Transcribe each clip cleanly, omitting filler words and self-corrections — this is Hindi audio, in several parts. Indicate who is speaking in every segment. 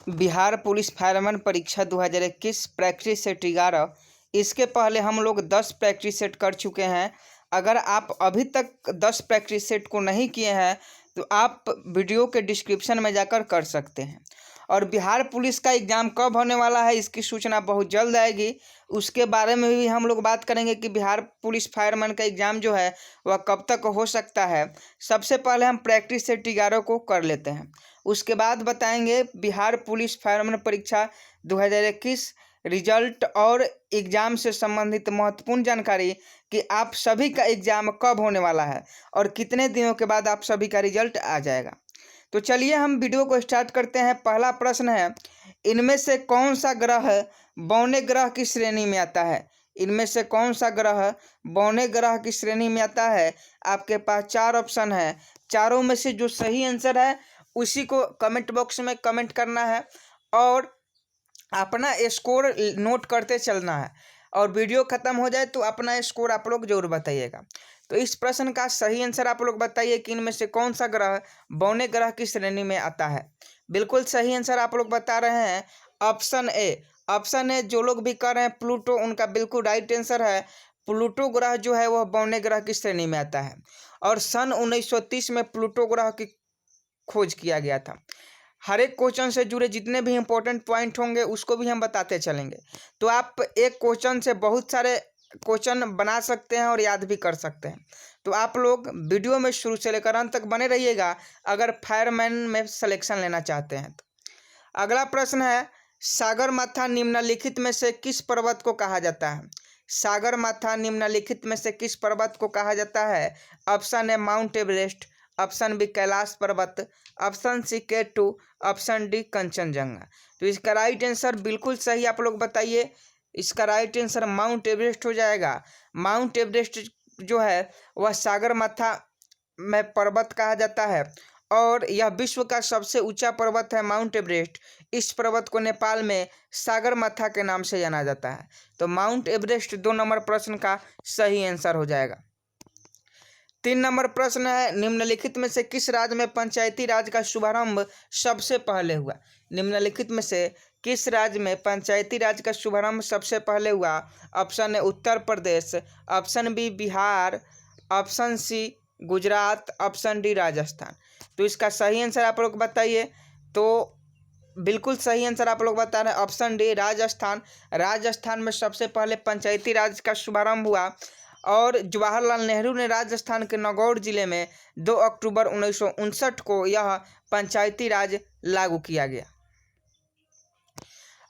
Speaker 1: बिहार पुलिस फायरमैन परीक्षा 2021 प्रैक्टिस सेट 11। इसके पहले हम लोग 10 प्रैक्टिस सेट कर चुके हैं। अगर आप अभी तक 10 प्रैक्टिस सेट को नहीं किए हैं तो आप वीडियो के डिस्क्रिप्शन में जाकर कर सकते हैं। और बिहार पुलिस का एग्ज़ाम कब होने वाला है इसकी सूचना बहुत जल्द आएगी। उसके बारे में भी हम लोग बात करेंगे कि बिहार पुलिस फायरमैन का एग्ज़ाम जो है वह कब तक हो सकता है। सबसे पहले हम प्रैक्टिस सेट 11 को कर लेते हैं, उसके बाद बताएंगे बिहार पुलिस फायरमैन परीक्षा 2021 रिजल्ट और एग्ज़ाम से संबंधित महत्वपूर्ण जानकारी कि आप सभी का एग्ज़ाम कब होने वाला है और कितने दिनों के बाद आप सभी का रिजल्ट आ जाएगा। तो चलिए हम वीडियो को स्टार्ट करते हैं। पहला प्रश्न है, इनमें से कौन सा ग्रह बौने ग्रह की श्रेणी में आता है? इनमें से कौन सा ग्रह बौने ग्रह की श्रेणी में आता है? आपके पास 4 ऑप्शन है। चारों में से जो सही आंसर है उसी को कमेंट बॉक्स में कमेंट करना है और अपना स्कोर नोट करते चलना है। और वीडियो ख़त्म हो जाए तो अपना स्कोर आप लोग जरूर बताइएगा। तो इस प्रश्न का सही आंसर आप लोग बताइए कि इनमें से कौन सा ग्रह बौने ग्रह की श्रेणी में आता है। बिल्कुल सही आंसर आप लोग बता रहे हैं ऑप्शन ए। ऑप्शन ए जो लोग भी कर रहे हैं प्लूटो, उनका बिल्कुल राइट आंसर है। प्लूटो ग्रह जो है वह बौने ग्रह की श्रेणी में आता है और सन 1930 में प्लूटो ग्रह की खोज किया गया था। हर एक क्वेश्चन से जुड़े जितने भी इंपॉर्टेंट पॉइंट होंगे उसको भी हम बताते चलेंगे। तो आप एक क्वेश्चन से बहुत सारे क्वेश्चन बना सकते हैं और याद भी कर सकते हैं। तो आप लोग वीडियो में शुरू से लेकर अंत तक बने रहिएगा अगर फायरमैन में सिलेक्शन लेना चाहते हैं तो। अगला प्रश्न है, सागरमाथा निम्नलिखित में से किस पर्वत को कहा जाता है? सागरमाथा निम्नलिखित में से किस पर्वत को कहा जाता है? Option A Mount Everest, option B Kailash Parvat, option C K2, option D Kanchenjunga. तो इसका राइट आंसर बिल्कुल सही आप लोग बताइए। इसका राइट आंसर माउंट एवरेस्ट हो जाएगा। माउंट एवरेस्ट जो है वह सागरमाथा में पर्वत कहा जाता है और यह विश्व का सबसे ऊंचा पर्वत है माउंट एवरेस्ट। इस पर्वत को नेपाल में सागरमाथा के नाम से जाना जाता है। तो माउंट एवरेस्ट 2 नंबर प्रश्न का सही आंसर हो जाएगा। 3 नंबर प्रश्न है, निम्नलिखित में से किस राज्य में पंचायती राज का शुभारंभ सबसे पहले हुआ? निम्नलिखित में से किस राज्य में पंचायती राज का शुभारंभ सबसे पहले हुआ? Option A Uttar Pradesh, option B Bihar, option C Gujarat, option D Rajasthan. तो इसका सही आंसर आप लोग बताइए। तो बिल्कुल सही आंसर आप लोग बता रहे हैं ऑप्शन डी राजस्थान। राजस्थान में सबसे पहले पंचायती राज का शुभारंभ हुआ और जवाहरलाल नेहरू ने राजस्थान के नागौर जिले में 2 अक्टूबर 1959 को यह पंचायती राज लागू किया गया।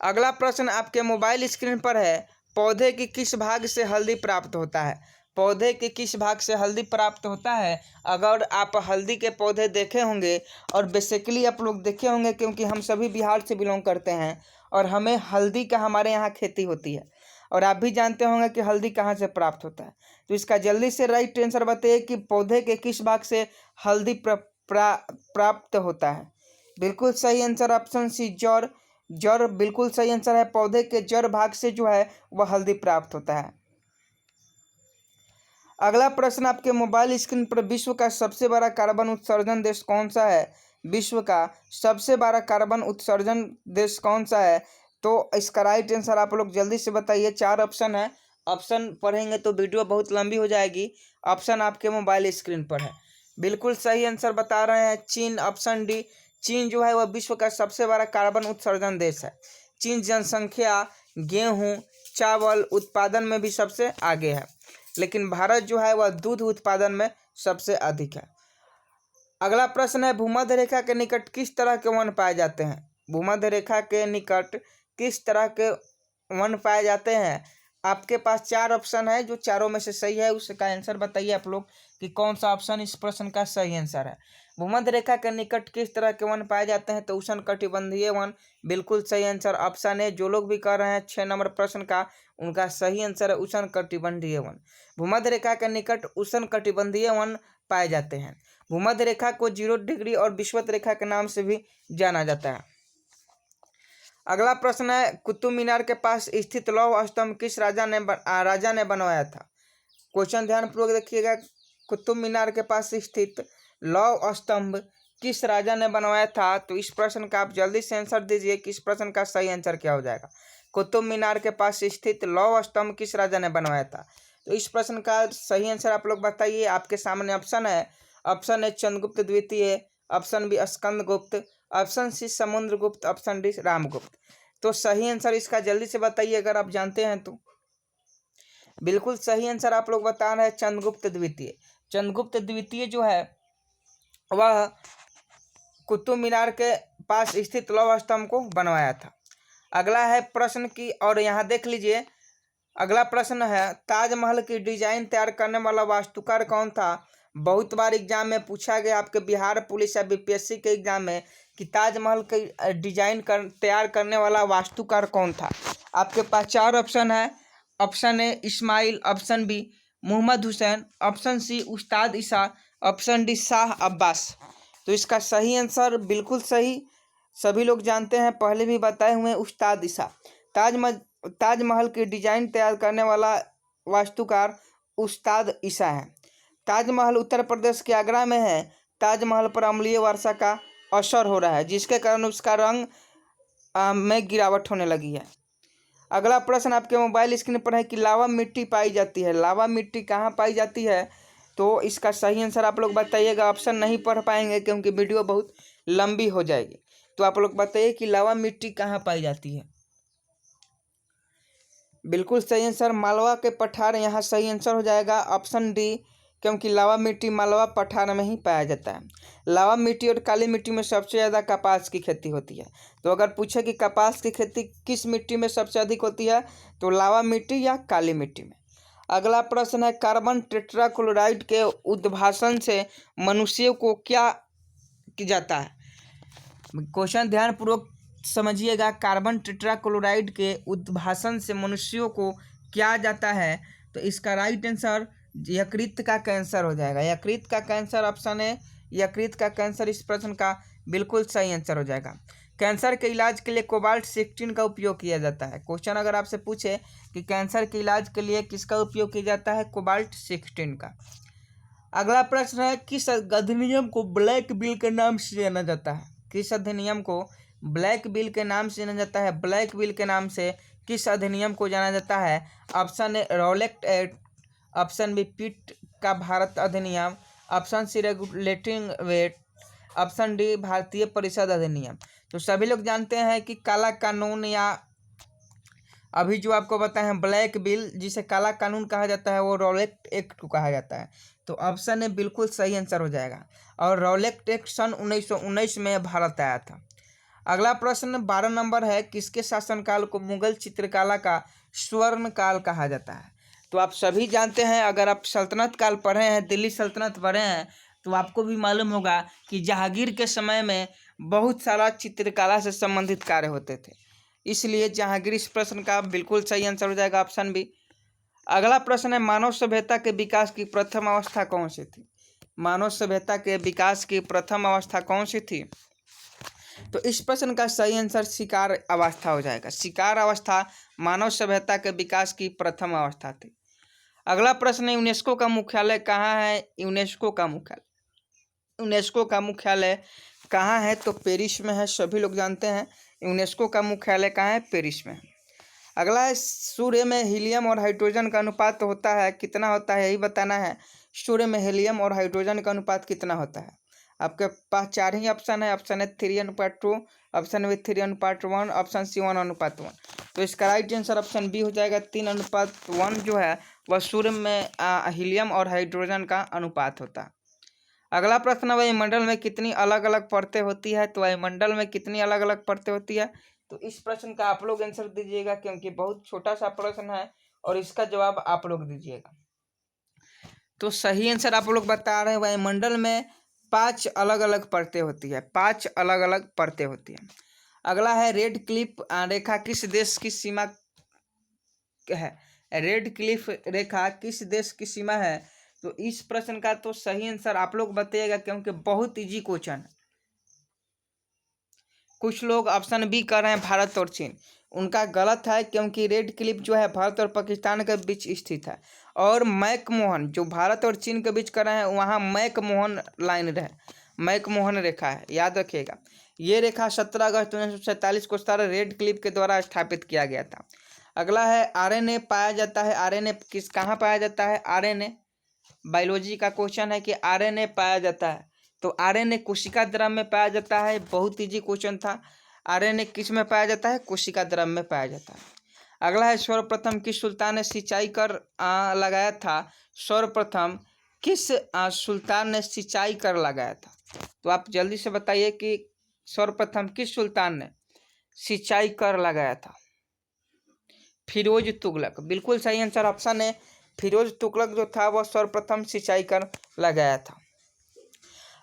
Speaker 1: अगला प्रश्न आपके मोबाइल स्क्रीन पर है, पौधे के किस भाग से हल्दी प्राप्त होता है? पौधे के किस भाग से हल्दी प्राप्त होता है? अगर आप हल्दी के पौधे देखे होंगे और बेसिकली आप लोग देखे होंगे क्योंकि हम सभी बिहार से बिलोंग करते हैं और हमें हल्दी का हमारे यहाँ खेती होती है और आप भी जानते होंगे कि हल्दी कहाँ से प्राप्त होता है। तो इसका जल्दी से राइट आंसर बताइए कि पौधे के किस भाग से हल्दी प्राप्त होता है। बिल्कुल सही आंसर ऑप्शन सी जड़। जड़ बिल्कुल सही आंसर है। पौधे के जड़ भाग से जो है वह हल्दी प्राप्त होता है। अगला प्रश्न आपके मोबाइल स्क्रीन पर, विश्व का सबसे बड़ा कार्बन उत्सर्जन देश कौन सा है? विश्व का सबसे बड़ा कार्बन उत्सर्जन देश कौन सा है? तो इसका राइट आंसर आप लोग जल्दी से बताइए। 4 ऑप्शन है, ऑप्शन पढ़ेंगे तो वीडियो बहुत लंबी हो जाएगी। ऑप्शन आपके मोबाइल स्क्रीन पर है। बिल्कुल सही आंसर बता रहे हैं चीन, ऑप्शन डी। चीन जो है वह विश्व का सबसे बड़ा कार्बन उत्सर्जन देश है। चीन जनसंख्या, गेहूँ, चावल उत्पादन में भी सबसे आगे है, लेकिन भारत जो है वह दूध उत्पादन में सबसे अधिक है। अगला प्रश्न है, भूमध्य रेखा के निकट किस तरह के वन पाए जाते हैं? भूमध्य रेखा के निकट किस तरह के वन पाए जाते हैं? आपके पास 4 ऑप्शन है, जो चारों में से सही है उसका आंसर बताइए आप लोग कि कौन सा ऑप्शन इस प्रश्न का सही आंसर है। भूमध्य रेखा के निकट किस तरह के वन पाए जाते हैं? तो उष्णकटिबंधीय वन बिल्कुल सही आंसर ऑप्शन है। जो लोग भी कर रहे हैं 6 नंबर प्रश्न का उनका सही आंसर है उष्णकटिबंधीय वन। भूमध्य रेखा के निकट उष्णकटिबंधीय वन पाए जाते हैं। भूमध्य रेखा को 0 डिग्री और विषुवत रेखा के नाम से भी जाना जाता है। अगला प्रश्न है, कुतुब मीनार के पास स्थित लौह स्तंभ किस राजा ने बनवाया था? क्वेश्चन ध्यानपूर्वक देखिएगा। कुतुब मीनार के पास स्थित लौह स्तंभ किस राजा ने बनवाया था? तो इस प्रश्न का आप जल्दी से आंसर दीजिए कि इस प्रश्न का सही आंसर क्या हो जाएगा। कुतुब मीनार के पास स्थित लौह स्तंभ किस राजा ने बनवाया था? तो इस प्रश्न का सही आंसर आप लोग बताइए। आपके सामने ऑप्शन है। ऑप्शन ए चंद्रगुप्त द्वितीय, option B Skandagupta, option C Samudragupta, option D Ramagupta. तो सही आंसर इसका जल्दी से बताइए अगर आप जानते हैं तो। बिल्कुल सही आंसर आप लोग बता रहे हैं चंद्रगुप्त द्वितीय। चंद्रगुप्त द्वितीय जो है वह कुतुब मीनार के पास स्थित लौह स्तंभ को बनवाया था। अगला है प्रश्न की, और यहाँ देख लीजिए अगला प्रश्न है ताजमहल की डिजाइन तैयार करने वाला वास्तुकार कौन था? बहुत बार एग्जाम में पूछा गया आपके बिहार पुलिस या बीपीएससी के एग्जाम में कि ताजमहल की डिजाइन तैयार करने वाला वास्तुकार कौन था। आपके पास 4 ऑप्शन है। Option A Ismail, option B Mohammad Hussain, option C Ustad Isa, option D Shah Abbas. तो इसका सही आंसर बिल्कुल सही, सभी लोग जानते हैं, पहले भी बताए हुए उस्ताद ईसा। ताजमहल की डिजाइन तैयार करने वाला वास्तुकार उस्ताद ईसा है। ताजमहल उत्तर प्रदेश के आगरा में है। ताजमहल पर अम्लीय वर्षा का असर हो रहा है जिसके कारण उसका रंग में गिरावट होने लगी है। अगला प्रश्न आपके मोबाइल स्क्रीन पर है कि लावा मिट्टी पाई जाती है। लावा मिट्टी कहाँ पाई जाती है? तो इसका सही आंसर आप लोग बताइएगा। ऑप्शन नहीं पढ़ पाएंगे क्योंकि वीडियो बहुत लंबी हो जाएगी। तो आप लोग बताइए कि लावा मिट्टी कहाँ पाई जाती है। बिल्कुल सही आंसर मालवा के पठार यहाँ सही आंसर हो जाएगा, ऑप्शन डी, क्योंकि लावा मिट्टी मालवा पठार में ही पाया जाता है। लावा मिट्टी और काली मिट्टी में सबसे ज़्यादा कपास की खेती होती है। तो अगर पूछे कि कपास की खेती किस मिट्टी में सबसे अधिक होती है तो लावा मिट्टी या काली मिट्टी में। अगला प्रश्न है कार्बन टेट्राक्लोराइड के उद्भासन से मनुष्यों को क्या की जाता है? क्वेश्चन ध्यानपूर्वक समझिएगा। कार्बन टेट्राक्लोराइड के उद्भासन से मनुष्यों को क्या जाता है? तो इसका राइट आंसर यकृत का कैंसर हो जाएगा। यकृत का कैंसर ऑप्शन है। यकृत का कैंसर इस प्रश्न का बिल्कुल सही आंसर हो जाएगा। कैंसर के इलाज के लिए कोबाल्ट 16 का उपयोग किया जाता है। क्वेश्चन अगर आपसे पूछे कि कैंसर के इलाज के लिए किसका उपयोग किया जाता है? कोबाल्ट 16 का। अगला प्रश्न है किस अधिनियम को ब्लैक बिल के नाम से जाना जाता है? किस अधिनियम को ब्लैक बिल के नाम से जाना जाता है? ब्लैक बिल के नाम से किस अधिनियम को जाना जाता है? Option A Rowlatt Act, option B Pitt का भारत अधिनियम, ऑप्शन सी रेगुलेटिंग वेट, ऑप्शन डी भारतीय परिषद अधिनियम। तो सभी लोग जानते हैं कि काला कानून या अभी जो आपको बताए हैं ब्लैक बिल जिसे काला कानून कहा जाता है वो रॉलेट एक्ट को कहा जाता है। तो ऑप्शन ए बिल्कुल सही आंसर हो जाएगा। और रॉलेट एक्ट सन 1919 में भारत आया था। अगला प्रश्न 12 नंबर है किसके शासनकाल को मुगल चित्रकला का स्वर्ण काल कहा जाता है? तो आप सभी जानते हैं, अगर आप सल्तनत काल पढ़े हैं, दिल्ली सल्तनत पढ़े हैं, तो आपको भी मालूम होगा कि जहांगीर के समय में बहुत सारा चित्रकला से संबंधित कार्य होते थे, इसलिए जहांगीर इस प्रश्न का बिल्कुल सही आंसर हो जाएगा, ऑप्शन बी। अगला प्रश्न है मानव सभ्यता के विकास की प्रथम अवस्था कौन सी थी? मानव सभ्यता के विकास की प्रथम अवस्था कौन सी थी? तो इस प्रश्न का सही आंसर शिकार अवस्था हो जाएगा। शिकार अवस्था मानव सभ्यता के विकास की प्रथम अवस्था थी। अगला प्रश्न है यूनेस्को का मुख्यालय कहाँ है? यूनेस्को का मुख्यालय कहाँ है? तो पेरिस में है, सभी लोग जानते हैं यूनेस्को का मुख्यालय कहाँ है? पेरिस में है। अगला है सूर्य में हीलियम और हाइड्रोजन का अनुपात होता है, कितना होता है यही बताना है। सूर्य में हीलियम और हाइड्रोजन का अनुपात कितना होता है? आपके पास 4 ही ऑप्शन है। ऑप्शन है 3:2, ऑप्शन बी 3:1, ऑप्शन सी 1:1। तो इसका राइट आंसर ऑप्शन बी हो जाएगा। 3:1 जो है वह सूर्य में हीलियम और हाइड्रोजन का अनुपात होता है। अगला प्रश्न, वायुमंडल में कितनी अलग अलग परतें होती है? तो वायुमंडल में कितनी अलग अलग परतें होती है? तो इस प्रश्न का आप लोग आंसर दीजिएगा क्योंकि बहुत छोटा सा प्रश्न है और इसका जवाब आप लोग दीजिएगा। तो सही आंसर आप लोग बता रहे हैं वायुमंडल में 5 अलग अलग परतें होती है। 5 अलग अलग परतें होती है। अगला है रेड क्लिफ रेखा किस देश की सीमा है? रेड क्लिफ रेखा किस देश की सीमा है? तो इस प्रश्न का तो सही आंसर आप लोग बताइएगा क्योंकि बहुत इजी क्वेश्चन है। कुछ लोग ऑप्शन बी कर रहे हैं भारत और चीन, उनका गलत है क्योंकि रेड क्लिफ जो है भारत और पाकिस्तान के बीच स्थित है। और मैकमोहन जो भारत और चीन के बीच कर रहे हैं वहाँ मैकमोहन लाइन है। मैकमोहन रेखा है, याद रखिएगा। ये रेखा 17 अगस्त 1947 को सर रेड क्लिफ के द्वारा स्थापित किया गया था। अगला है आरएनए पाया जाता है, आरएनए कहाँ पाया जाता है? आरएनए बायोलॉजी का क्वेश्चन है कि आरएनए पाया जाता है, तो आरएनए कोशिका द्रव्य में पाया जाता है। बहुत इजी क्वेश्चन था। आरएनए किस में पाया जाता है? कोशिका द्रव्य में पाया जाता है। अगला है सर्वप्रथम किस सुल्तान ने सिंचाई कर लगाया था? सर्वप्रथम किस सुल्तान ने सिंचाई कर लगाया था? तो आप जल्दी से बताइए कि सर्वप्रथम किस सुल्तान ने सिंचाई कर लगाया था? फिरोज तुगलक, बिल्कुल सही आंसर ऑप्शन है। फिरोज तुगलक जो था वह सर्वप्रथम सिंचाई कर लगाया था।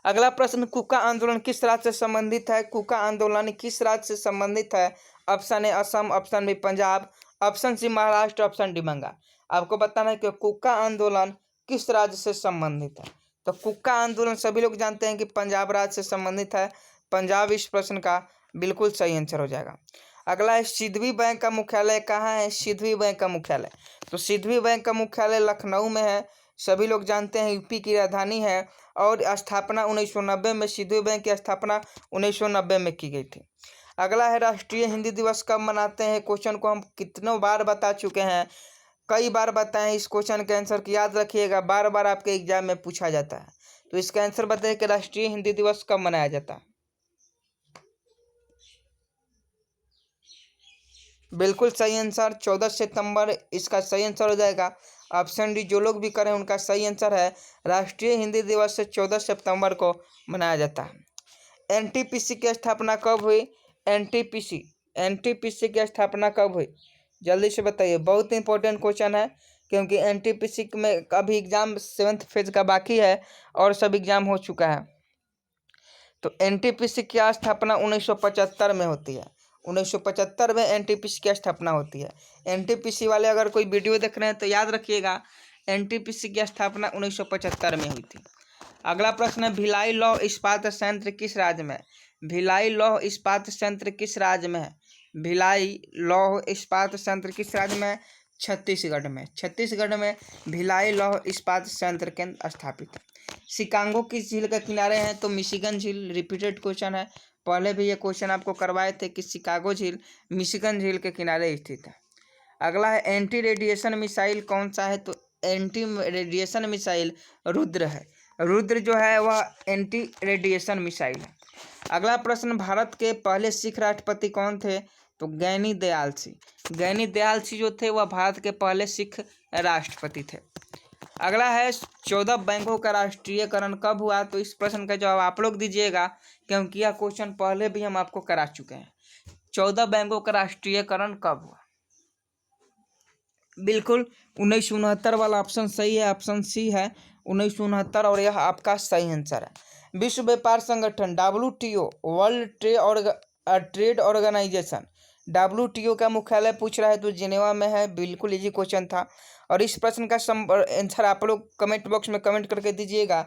Speaker 1: अगला प्रश्न, कुका आंदोलन किस राज्य से संबंधित है? कुका आंदोलन किस राज्य से संबंधित है? Option A Assam, option B Punjab, option C Maharashtra, option D Bengal. आपको बताना है कि कुका आंदोलन किस राज्य से संबंधित है। तो कुका आंदोलन सभी लोग जानते हैं कि पंजाब राज्य से संबंधित है। पंजाब इस प्रश्न का बिल्कुल सही आंसर हो जाएगा। अगला है सिद्धवी बैंक का मुख्यालय कहाँ है? सिद्धवी बैंक का मुख्यालय, तो सिद्धवी बैंक का मुख्यालय लखनऊ में है। सभी लोग जानते हैं यूपी की राजधानी है और स्थापना 1990 में, सिद्धवी बैंक की स्थापना 1990 में की गई थी। अगला है राष्ट्रीय हिंदी दिवस कब मनाते हैं? क्वेश्चन को हम कितनों बार बता चुके हैं, कई बार बताएं। इस क्वेश्चन के आंसर की याद रखिएगा, बार बार आपके एग्जाम में पूछा जाता है। तो इसका आंसर बताइए कि राष्ट्रीय हिंदी दिवस कब मनाया जाता है? बिल्कुल सही आंसर 14 सितंबर इसका सही आंसर हो जाएगा। ऑप्शन डी जो लोग भी करें उनका सही आंसर है। राष्ट्रीय हिंदी दिवस 14 सितंबर को मनाया जाता है। एनटीपीसी की स्थापना कब हुई? एनटीपीसी की स्थापना कब हुई? जल्दी से बताइए, बहुत इंपॉर्टेंट क्वेश्चन है क्योंकि एनटीपीसी में अभी एग्जाम 7th फेज का बाकी है और सब एग्जाम हो चुका है। तो एनटीपीसी की स्थापना 1975 में होती है। 1975 में एनटीपीसी की स्थापना होती है। एनटीपीसी वाले अगर कोई वीडियो देख रहे हैं तो याद रखिएगा, एनटीपीसी की स्थापना 1975 में हुई थी। अगला प्रश्न है, भिलाई लौह इस्पात संयंत्र किस राज्य में? भिलाई लौह इस्पात संयंत्र किस राज्य में है? भिलाई लौह इस्पात संयंत्र किस राज्य में? छत्तीसगढ़ में। छत्तीसगढ़ में भिलाई लौह इस्पात संयंत्र केंद्र स्थापित है। शिकागो किस झील के किनारे हैं? तो मिशिगन झील, रिपीटेड क्वेश्चन है, पहले भी ये क्वेश्चन आपको करवाए थे कि शिकागो झील मिशिगन झील के किनारे स्थित है। अगला है एंटी रेडिएशन मिसाइल कौन सा है? तो एंटी रेडिएशन मिसाइल रुद्र है। रुद्र जो है वह एंटी रेडिएशन मिसाइल है। अगला प्रश्न, भारत के पहले सिख राष्ट्रपति कौन थे? तो गैनी दयाल सिंह। गैनी दयाल सिंह जो थे वह भारत के पहले सिख राष्ट्रपति थे। अगला है 14 बैंकों का राष्ट्रीयकरण कब हुआ? तो इस प्रश्न का जवाब आप लोग दीजिएगा क्योंकि यह क्वेश्चन पहले भी हम आपको करा चुके हैं। 14 बैंकों का राष्ट्रीयकरण कब हुआ? बिल्कुल 1969 वाला ऑप्शन सही है, ऑप्शन सी है 1969 और यह आपका सही आंसर है। विश्व व्यापार संगठन WTO, world trade organisation, WTO का मुख्यालय पूछ रहा है तो जिनेवा में है। बिल्कुल इजी क्वेश्चन था। और इस प्रश्न का आंसर आप लोग कमेंट बॉक्स में कमेंट करके दीजिएगा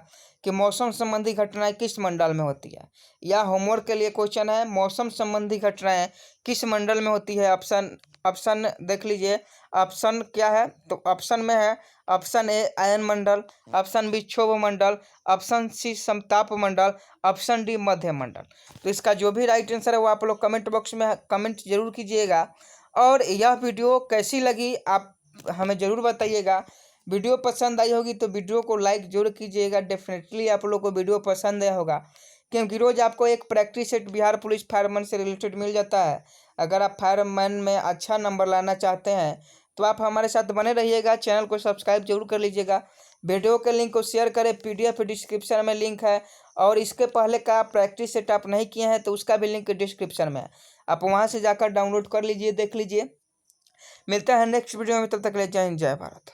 Speaker 1: कि मौसम संबंधी घटनाएं किस मंडल में होती है। यह होमवर्क के लिए क्वेश्चन है, मौसम संबंधी घटनाएं किस मंडल में होती है? ऑप्शन देख लीजिए, ऑप्शन क्या है? तो ऑप्शन में है ऑप्शन ए अयन मंडल, ऑप्शन बी क्षोभ मंडल, ऑप्शन सी समताप मंडल, ऑप्शन डी मध्य मंडल। तो इसका जो भी राइट आंसर है वो आप लोग कमेंट बॉक्स में कमेंट जरूर कीजिएगा। और यह वीडियो कैसी लगी आप हमें ज़रूर बताइएगा। वीडियो पसंद आई होगी तो वीडियो को लाइक जरूर कीजिएगा। डेफिनेटली आप लोग को वीडियो पसंद आया होगा क्योंकि रोज़ आपको एक practice set Bihar police fireman से रिलेटेड मिल जाता है। अगर आप फायरमैन में अच्छा नंबर लाना चाहते हैं तो आप हमारे साथ बने रहिएगा। चैनल को सब्सक्राइब जरूर कर लीजिएगा। वीडियो के लिंक को शेयर करें, PDF डिस्क्रिप्शन में लिंक है और इसके पहले का प्रैक्टिस सेट आप नहीं किए हैं तो उसका भी लिंक डिस्क्रिप्शन में है, आप वहाँ से जाकर डाउनलोड कर लीजिए, देख लीजिए। मिलता है नेक्स्ट वीडियो में, तब तक ले जय हिंद जय भारत।